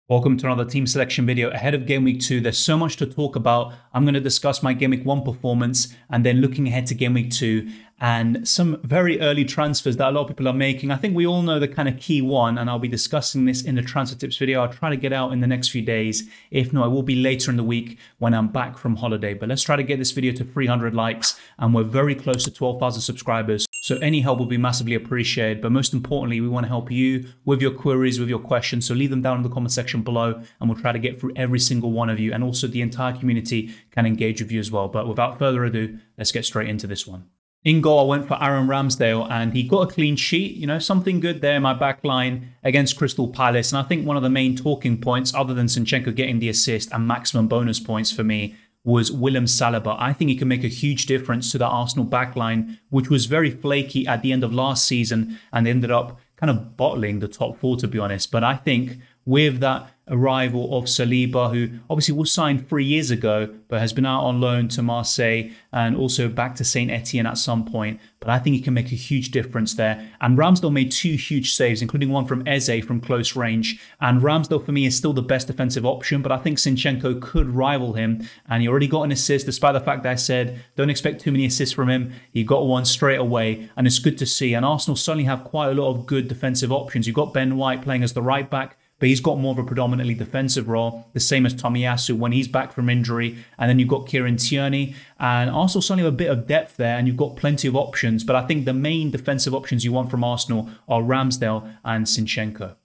Welcome to another team selection video ahead of Game Week 2. There's so much to talk about. I'm going to discuss my Game Week 1 performance and then looking ahead to Game Week 2 and some very early transfers that a lot of people are making. I think we all know the kind of key one, and I'll be discussing this in the transfer tips video. I'll try to get out in the next few days. If not, it will be later in the week when I'm back from holiday. But let's try to get this video to 300 likes, and we're very close to 12,000 subscribers. So any help will be massively appreciated. But most importantly, we want to help you with your queries, with your questions. So leave them down in the comment section below, and we'll try to get through every single one of you. And also the entire community can engage with you as well. But without further ado, let's get straight into this one. In goal, I went for Aaron Ramsdale, and he got a clean sheet. You know, something good there in my back line against Crystal Palace. And I think one of the main talking points, other than Zinchenko getting the assist and maximum bonus points for me, was William Salah. I think he can make a huge difference to that Arsenal backline, which was very flaky at the end of last season and ended up kind of bottling the top four, to be honest. But I think with that arrival of Saliba, who obviously was signed 3 years ago, but has been out on loan to Marseille and also back to Saint Etienne at some point. But I think he can make a huge difference there. And Ramsdale made 2 huge saves, including one from Eze from close range. And Ramsdale for me is still the best defensive option, but I think Zinchenko could rival him. And he already got an assist, despite the fact that I said, don't expect too many assists from him. He got one straight away, and it's good to see. And Arsenal suddenly have quite a lot of good defensive options. You've got Ben White playing as the right back, but he's got more of a predominantly defensive role, the same as Tomiyasu when he's back from injury. And then you've got Kieran Tierney, and Arsenal suddenly have a bit of depth there, and you've got plenty of options. But I think the main defensive options you want from Arsenal are Ramsdale and Zinchenko.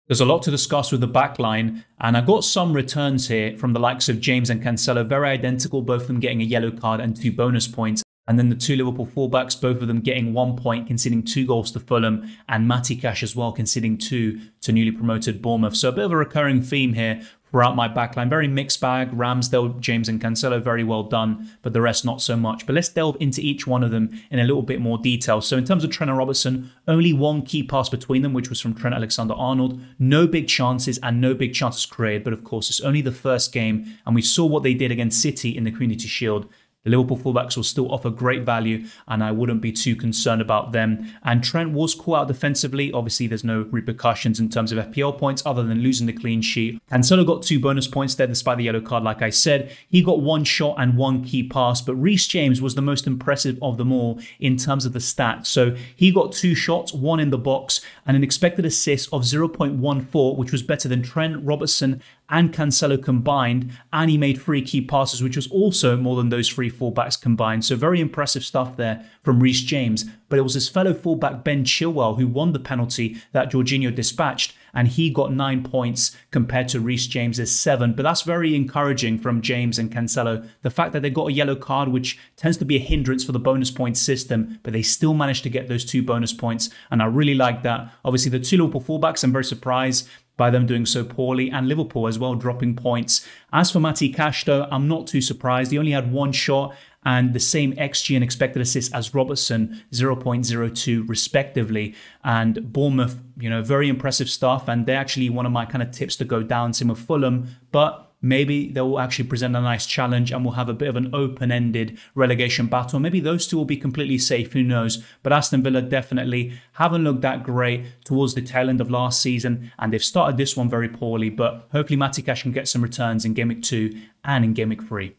There's a lot to discuss with the back line, and I got some returns here from the likes of James and Cancelo, very identical, both of them getting a yellow card and 2 bonus points. And then the 2 Liverpool fullbacks, both of them getting 1 point, conceding 2 goals to Fulham, and Matty Cash as well, conceding 2 to newly promoted Bournemouth. So a bit of a recurring theme here throughout my backline. Very mixed bag. Ramsdale, James and Cancelo, very well done, but the rest not so much. But let's delve into each one of them in a little bit more detail. So in terms of Trent and Robertson, only 1 key pass between them, which was from Trent Alexander-Arnold. No big chances and no big chances created, but of course it's only the first game, and we saw what they did against City in the Community Shield. The Liverpool fullbacks will still offer great value, and I wouldn't be too concerned about them. And Trent was caught out defensively. Obviously, there's no repercussions in terms of FPL points other than losing the clean sheet. Cancelo got 2 bonus points there despite the yellow card, like I said. He got 1 shot and 1 key pass, but Reece James was the most impressive of them all in terms of the stats. So he got 2 shots, 1 in the box, and an expected assist of 0.14, which was better than Trent, Robertson, and Cancelo combined, and he made 3 key passes, which was also more than those 3 fullbacks combined. So very impressive stuff there from Reece James. But it was his fellow fullback Ben Chilwell who won the penalty that Jorginho dispatched, and he got 9 points compared to Reece James's 7. But that's very encouraging from James and Cancelo. The fact that they got a yellow card, which tends to be a hindrance for the bonus point system, but they still managed to get those 2 bonus points, and I really like that. Obviously, the 2 Liverpool fullbacks, I'm very surprised by them doing so poorly, and Liverpool as well dropping points. As for Matty Cash though, I'm not too surprised. He only had 1 shot and the same XG and expected assist as Robertson, 0.02 respectively. And Bournemouth, you know, very impressive stuff, and they're actually one of my kind of tips to go down, same with Fulham, but maybe they will actually present a nice challenge and we'll have a bit of an open-ended relegation battle. Maybe those 2 will be completely safe, who knows. But Aston Villa definitely haven't looked that great towards the tail end of last season, and they've started this one very poorly. But hopefully Matty Cash can get some returns in Game Week 2 and in Game Week 3.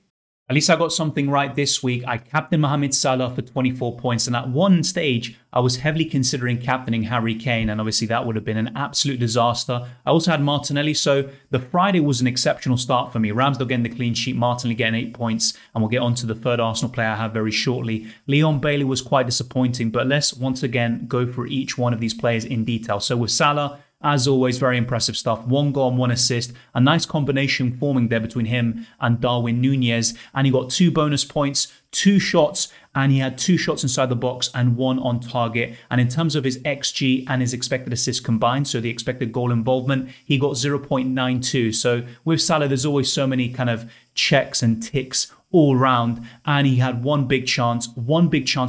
At least I got something right this week. I captained Mohamed Salah for 24 points, and at one stage I was heavily considering captaining Harry Kane, and obviously that would have been an absolute disaster. I also had Martinelli, so the Friday was an exceptional start for me. Ramsdale getting the clean sheet, Martinelli getting 8 points, and we'll get on to the third Arsenal player I have very shortly. Leon Bailey was quite disappointing, but let's once again go through each one of these players in detail. So with Salah, as always, very impressive stuff. 1 goal and 1 assist. A nice combination forming there between him and Darwin Nunez. And he got 2 bonus points, 2 shots, and he had 2 shots inside the box and 1 on target. And in terms of his XG and his expected assists combined, so the expected goal involvement, he got 0.92. So with Salah, there's always so many kind of checks and ticks all round, and he had 1 big chance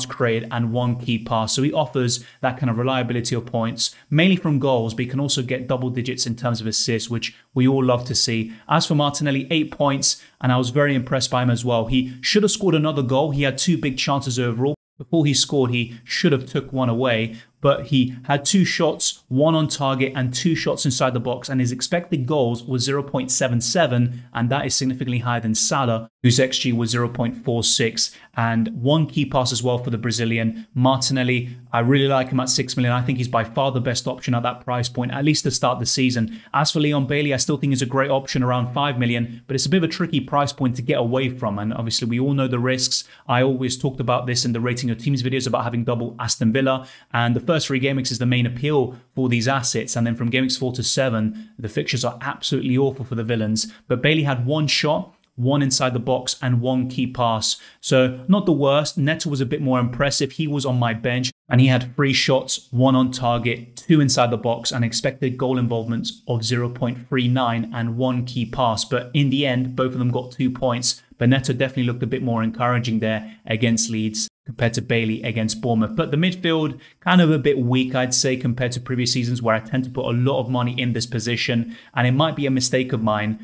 created, and 1 key pass. So he offers that kind of reliability of points, mainly from goals, but he can also get double digits in terms of assists, which we all love to see. As for Martinelli, 8 points, and I was very impressed by him as well. He should have scored another goal. He had 2 big chances overall. Before he scored, he should have took one away, but he had 2 shots, 1 on target and 2 shots inside the box, and his expected goals was 0.77, and that is significantly higher than Salah, whose XG was 0.46, and 1 key pass as well for the Brazilian. Martinelli, I really like him at 6 million. I think he's by far the best option at that price point, at least to start the season. As for Leon Bailey, I still think he's a great option around 5 million, but it's a bit of a tricky price point to get away from, and obviously we all know the risks. I always talked about this in the Rating Your Teams videos about having double Aston Villa, and the first 3 game weeks is the main appeal for these assets, and then from game weeks 4 to 7, the fixtures are absolutely awful for the villains. But Bailey had 1 shot, 1 inside the box and 1 key pass. So not the worst. Neto was a bit more impressive. He was on my bench and he had 3 shots, 1 on target, 2 inside the box, and expected goal involvements of 0.39 and 1 key pass. But in the end, both of them got 2 points. But Neto definitely looked a bit more encouraging there against Leeds compared to Bailey against Bournemouth. But the midfield, kind of a bit weak, I'd say, compared to previous seasons where I tend to put a lot of money in this position. And it might be a mistake of mine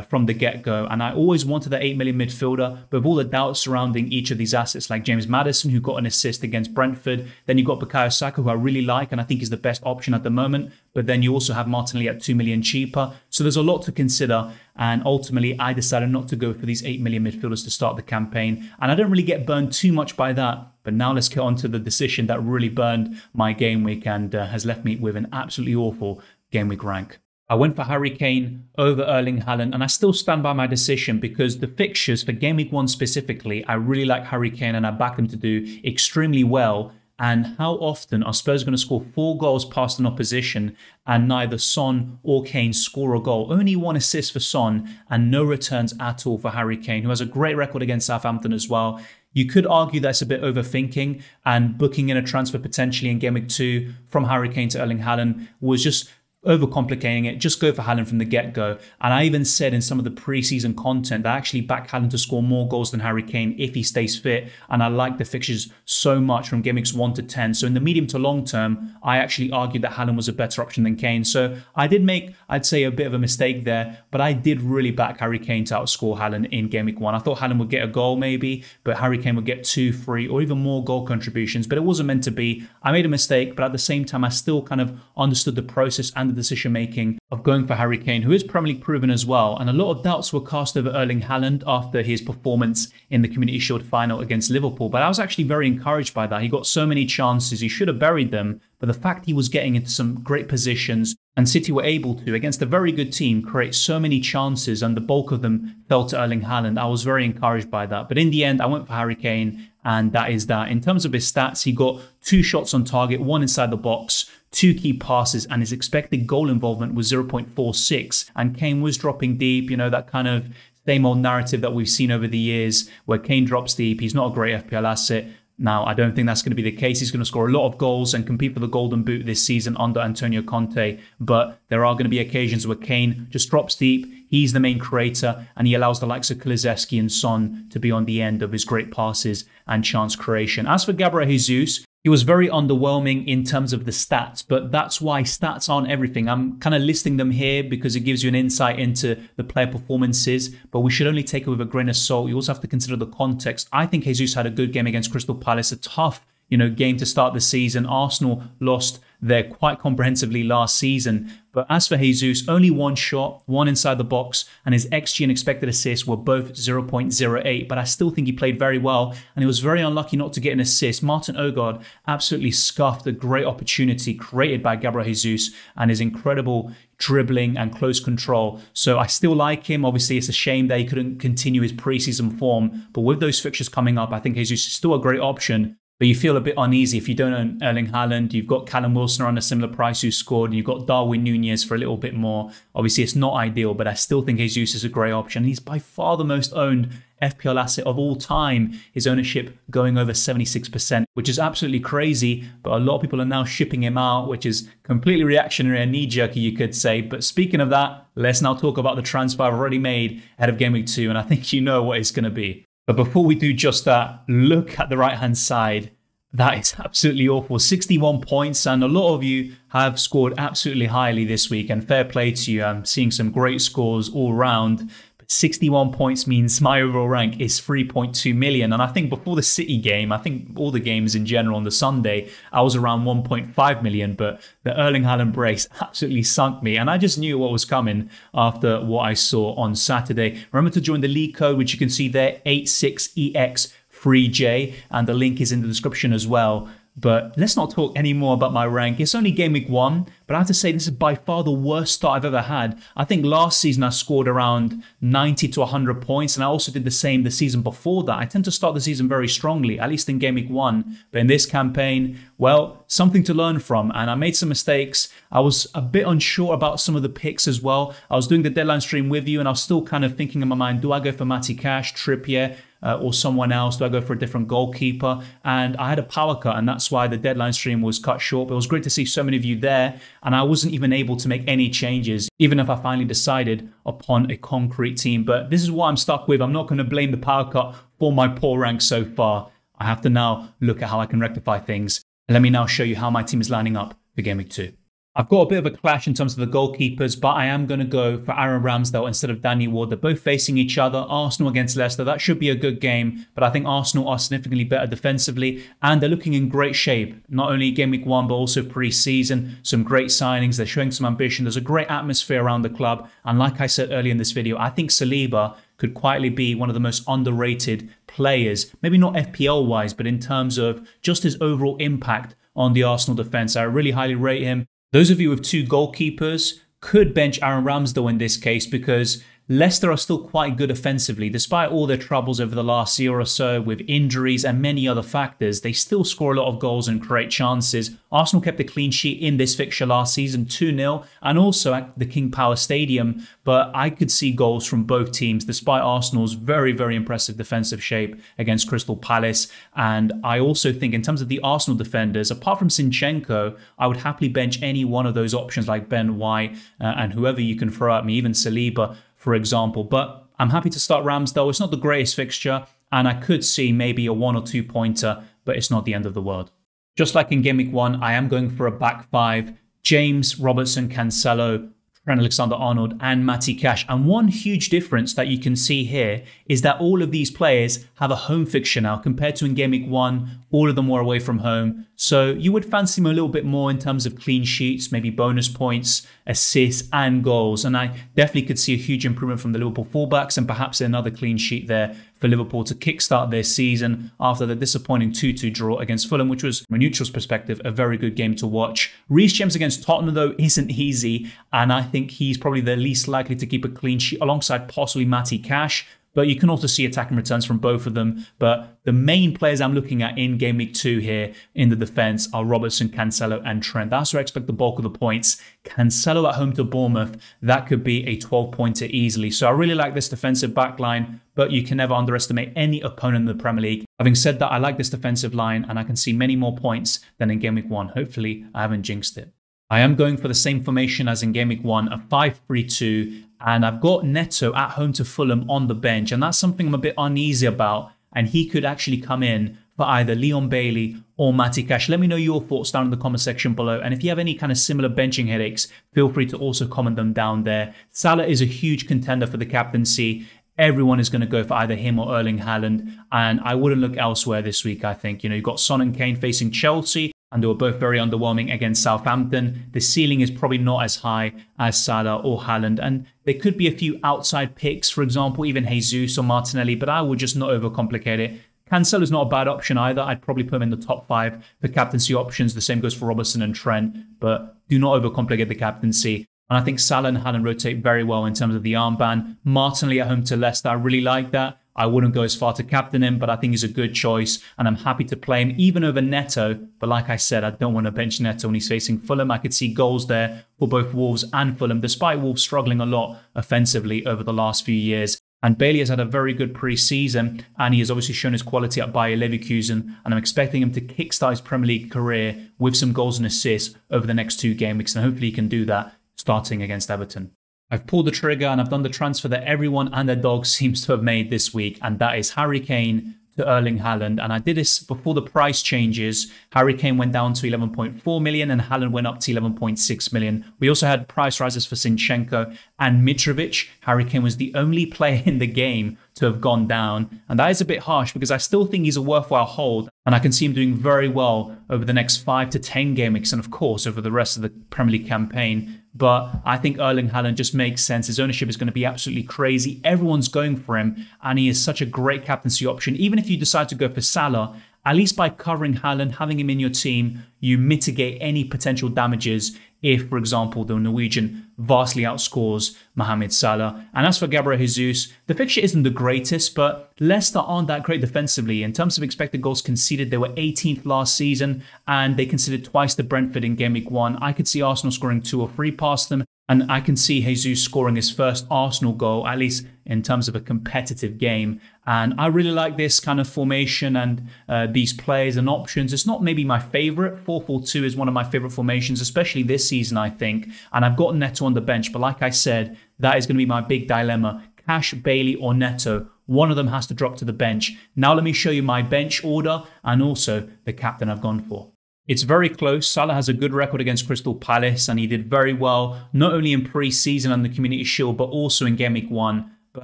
from the get-go. And I always wanted the 8 million midfielder, but with all the doubts surrounding each of these assets, like James Maddison, who got an assist against Brentford. Then you've got Bukayo Saka, who I really like, and I think is the best option at the moment. But then you also have Martinelli at 2 million cheaper. So there's a lot to consider. And ultimately, I decided not to go for these 8 million midfielders to start the campaign. And I don't really get burned too much by that. But now let's get on to the decision that really burned my game week and has left me with an absolutely awful game week rank. I went for Harry Kane over Erling Highland, and I still stand by my decision because the fixtures for game week 1 specifically, I really like Harry Kane and I back him to do extremely well. And how often are Spurs going to score 4 goals past an opposition and neither Son or Kane score a goal? Only 1 assist for Son and no returns at all for Harry Kane, who has a great record against Southampton as well. You could argue that's a bit overthinking, and booking in a transfer potentially in game week 2 from Harry Kane to Erling Haaland was just overcomplicating it. Just go for Haaland from the get-go. And I even said in some of the pre-season content that I actually back Haaland to score more goals than Harry Kane if he stays fit. And I like the fixtures so much from game weeks 1 to 10. So in the medium to long term, I actually argued that Haaland was a better option than Kane. So I did make, I'd say, a bit of a mistake there, but I did really back Harry Kane to outscore Haaland in game week 1. I thought Haaland would get a goal maybe, but Harry Kane would get 2, 3, or even more goal contributions. But it wasn't meant to be. I made a mistake, but at the same time, I still kind of understood the process and the decision making of going for Harry Kane, who is Premier League proven as well. And a lot of doubts were cast over Erling Haaland after his performance in the Community Shield final against Liverpool. But I was actually very encouraged by that. He got so many chances. He should have buried them. But the fact he was getting into some great positions and City were able to, against a very good team, create so many chances and the bulk of them fell to Erling Haaland, I was very encouraged by that. But in the end, I went for Harry Kane, and that is that. In terms of his stats, he got 2 shots on target, 1 inside the box, 2 key passes, and his expected goal involvement was 0.46. And Kane was dropping deep, you know, that kind of same old narrative that we've seen over the years where Kane drops deep. He's not a great FPL asset. Now, I don't think that's going to be the case. He's going to score a lot of goals and compete for the Golden Boot this season under Antonio Conte. But there are going to be occasions where Kane just drops deep. He's the main creator and he allows the likes of Kulusevski and Son to be on the end of his great passes and chance creation. As for Gabriel Jesus, he was very underwhelming in terms of the stats, but that's why stats aren't everything. I'm kind of listing them here because it gives you an insight into the player performances, but we should only take it with a grain of salt. You also have to consider the context. I think Jesus had a good game against Crystal Palace, a tough game to start the season. Arsenal lost there quite comprehensively last season. But as for Jesus, only 1 shot, 1 inside the box, and his XG and expected assists were both 0.08. But I still think he played very well, and he was very unlucky not to get an assist. Martin Odegaard absolutely scuffed a great opportunity created by Gabriel Jesus and his incredible dribbling and close control. So I still like him. Obviously, it's a shame that he couldn't continue his preseason form. But with those fixtures coming up, I think Jesus is still a great option. But you feel a bit uneasy if you don't own Erling Haaland. You've got Callum Wilson around a similar price who scored. You've got Darwin Nunez for a little bit more. Obviously, it's not ideal, but I still think Jesus is a great option. He's by far the most owned FPL asset of all time. His ownership going over 76%, which is absolutely crazy. But a lot of people are now shipping him out, which is completely reactionary and knee-jerky, you could say. But speaking of that, let's now talk about the transfer I've already made ahead of Game Week 2. And I think you know what it's going to be. But before we do just that, look at the right-hand side. That is absolutely awful. 61 points, and a lot of you have scored absolutely highly this week, and fair play to you. I'm seeing some great scores all round. But 61 points means my overall rank is 3.2 million. And I think before the City game, I think all the games in general on the Sunday, I was around 1.5 million. But the Erling Highland brace absolutely sunk me. And I just knew what was coming after what I saw on Saturday. Remember to join the league code, which you can see there, 86EX3J. And the link is in the description as well. But let's not talk anymore about my rank. It's only game week 1, but I have to say this is by far the worst start I've ever had. I think last season I scored around 90 to 100 points, and I also did the same the season before that. I tend to start the season very strongly, at least in game week 1. But in this campaign, well, something to learn from, and I made some mistakes. I was a bit unsure about some of the picks as well. I was doing the deadline stream with you, and I was still kind of thinking in my mind, do I go for Matty Cash, Trippier, or someone else? Do I go for a different goalkeeper? And I had a power cut, and that's why the deadline stream was cut short. But it was great to see so many of you there, and I wasn't even able to make any changes, even if I finally decided upon a concrete team. But this is what I'm stuck with. I'm not going to blame the power cut for my poor rank so far. I have to now look at how I can rectify things. And let me now show you how my team is lining up for Game Week 2. I've got a bit of a clash in terms of the goalkeepers, but I am going to go for Aaron Ramsdale instead of Danny Ward. They're both facing each other. Arsenal against Leicester. That should be a good game, but I think Arsenal are significantly better defensively, and they're looking in great shape. Not only game week 1, but also pre-season. Some great signings. They're showing some ambition. There's a great atmosphere around the club. And like I said earlier in this video, I think Saliba could quietly be one of the most underrated players. Maybe not FPL-wise, but in terms of just his overall impact on the Arsenal defense. I really highly rate him. Those of you with 2 goalkeepers could bench Aaron Ramsdale in this case, because Leicester are still quite good offensively. Despite all their troubles over the last year or so with injuries and many other factors, they still score a lot of goals and create chances. Arsenal kept a clean sheet in this fixture last season, 2-0, and also at the King Power Stadium. But I could see goals from both teams, despite Arsenal's very, very impressive defensive shape against Crystal Palace. And I also think in terms of the Arsenal defenders, apart from Zinchenko, I would happily bench any one of those options like Ben White and whoever you can throw at me, even Saliba, for example. But I'm happy to start Ramsdale. It's not the greatest fixture, and I could see maybe a 1 or 2 pointer, but it's not the end of the world. Just like in Game Week 1, I am going for a back 5. James, Robertson, Cancelo, Trent Alexander-Arnold and Matty Cash. And one huge difference that you can see here is that all of these players have a home fixture now compared to in Game Week 1. All of them were away from home. So you would fancy them a little bit more in terms of clean sheets, maybe bonus points, assists and goals. And I definitely could see a huge improvement from the Liverpool fullbacks and perhaps another clean sheet there for Liverpool to kickstart their season after the disappointing 2-2 draw against Fulham, which was, from a neutral's perspective, a very good game to watch. Reece James against Tottenham, though, isn't easy, and I think he's probably the least likely to keep a clean sheet alongside possibly Matty Cash. But you can also see attacking returns from both of them. But the main players I'm looking at in Game Week 2 here in the defence are Robertson, Cancelo and Trent. That's where I expect the bulk of the points. Cancelo at home to Bournemouth, that could be a 12-pointer easily. So I really like this defensive backline, but you can never underestimate any opponent in the Premier League. Having said that, I like this defensive line and I can see many more points than in Game Week 1. Hopefully, I haven't jinxed it. I am going for the same formation as in Game Week 1, a 5-3-2, and I've got Neto at home to Fulham on the bench, and that's something I'm a bit uneasy about, and he could actually come in for either Leon Bailey or Matty Cash. Let me know your thoughts down in the comment section below, and if you have any kind of similar benching headaches, feel free to also comment them down there. Salah is a huge contender for the captaincy. Everyone is going to go for either him or Erling Highland, and I wouldn't look elsewhere this week, I think. You know, you've got Son and Kane facing Chelsea, and they were both very underwhelming against Southampton. The ceiling is probably not as high as Salah or Haaland, and there could be a few outside picks, for example, even Jesus or Martinelli, but I would just not overcomplicate it. Cancelo's not a bad option either. I'd probably put him in the top 5 for captaincy options. The same goes for Robertson and Trent, but do not overcomplicate the captaincy. And I think Salah and Haaland rotate very well in terms of the armband. Martinelli at home to Leicester, I really like that. I wouldn't go as far to captain him, but I think he's a good choice, and I'm happy to play him even over Neto. But like I said, I don't want to bench Neto when he's facing Fulham. I could see goals there for both Wolves and Fulham, despite Wolves struggling a lot offensively over the last few years. And Bailey has had a very good pre-season, and he has obviously shown his quality at Bayer Leverkusen, and I'm expecting him to kickstart his Premier League career with some goals and assists over the next 2 game weeks, and hopefully he can do that starting against Everton. I've pulled the trigger and I've done the transfer that everyone and their dog seems to have made this week, and that is Harry Kane to Erling Haaland. And I did this before the price changes. Harry Kane went down to 11.4 million and Haaland went up to 11.6 million. We also had price rises for Zinchenko and Mitrovic. Harry Kane was the only player in the game to have gone down. And that is a bit harsh because I still think he's a worthwhile hold. And I can see him doing very well over the next 5 to 10 game weeks and of course over the rest of the Premier League campaign. But I think Erling Haaland just makes sense. His ownership is going to be absolutely crazy. Everyone's going for him and he is such a great captaincy option. Even if you decide to go for Salah, at least by covering Haaland, having him in your team, you mitigate any potential damages if, for example, the Norwegian vastly outscores Mohamed Salah. And as for Gabriel Jesus, the fixture isn't the greatest, but Leicester aren't that great defensively. In terms of expected goals conceded, they were 18th last season, and they conceded twice to Brentford in Game Week 1. I could see Arsenal scoring 2 or 3 past them, and I can see Jesus scoring his first Arsenal goal, at least in terms of a competitive game. And I really like this kind of formation and these players and options. It's not maybe my favorite. 4-4-2 is one of my favorite formations, especially this season, I think. And I've got Neto on the bench, but like I said, that is going to be my big dilemma. Cash, Bailey or Neto. One of them has to drop to the bench. Now let me show you my bench order and also the captain I've gone for. It's very close. Salah has a good record against Crystal Palace and he did very well, not only in pre-season and the Community Shield, but also in Game Week 1. But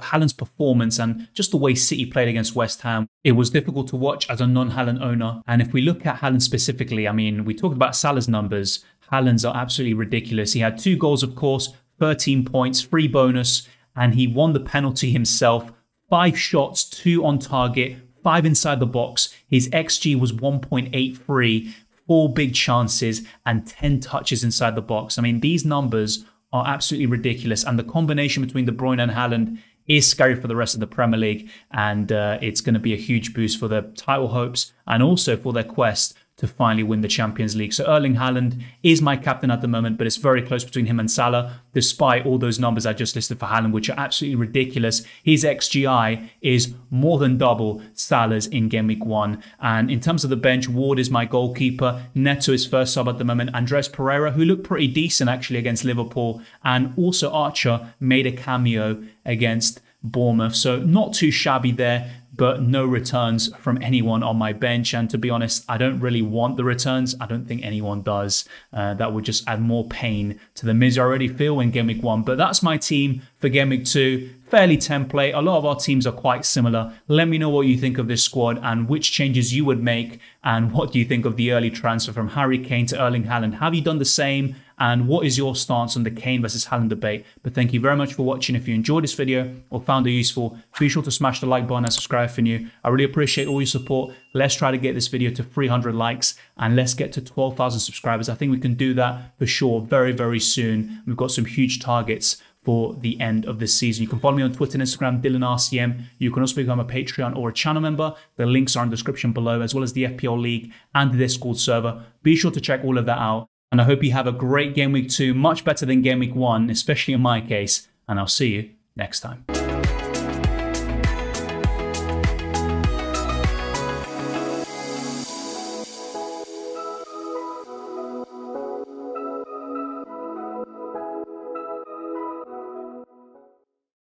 Haaland's performance and just the way City played against West Ham, it was difficult to watch as a non-Haaland owner. And if we look at Haaland specifically, I mean, we talked about Salah's numbers. Haaland's are absolutely ridiculous. He had 2 goals, of course, 13 points, free bonus, and he won the penalty himself. 5 shots, 2 on target, 5 inside the box. His XG was 1.83. 4 big chances and 10 touches inside the box. I mean, these numbers are absolutely ridiculous. And the combination between De Bruyne and Haaland is scary for the rest of the Premier League. And it's going to be a huge boost for their title hopes and also for their quest to finally win the Champions League. So Erling Haaland is my captain at the moment, but it's very close between him and Salah, despite all those numbers I just listed for Haaland, which are absolutely ridiculous. His XGI is more than double Salah's in Game Week 1. And in terms of the bench, Ward is my goalkeeper. Neto is first sub at the moment. Andres Pereira, who looked pretty decent actually against Liverpool. And also Archer made a cameo against Bournemouth. So not too shabby there, but no returns from anyone on my bench. And to be honest, I don't really want the returns. I don't think anyone does. That would just add more pain to the misery I already feel in Game Week 1. But that's my team for Game Week 2. Fairly template. A lot of our teams are quite similar. Let me know what you think of this squad and which changes you would make. And what do you think of the early transfer from Harry Kane to Erling Haaland? Have you done the same? And what is your stance on the Kane versus Haaland debate? But thank you very much for watching. If you enjoyed this video or found it useful, be sure to smash the like button and subscribe if you're new. I really appreciate all your support. Let's try to get this video to 300 likes and let's get to 12,000 subscribers. I think we can do that for sure very, very soon. We've got some huge targets for the end of this season. You can follow me on Twitter and Instagram, DylanRCM. You can also become a Patreon or a channel member. The links are in the description below, as well as the FPL League and the Discord server. Be sure to check all of that out. And I hope you have a great Game Week 2, much better than Game Week 1, especially in my case. And I'll see you next time.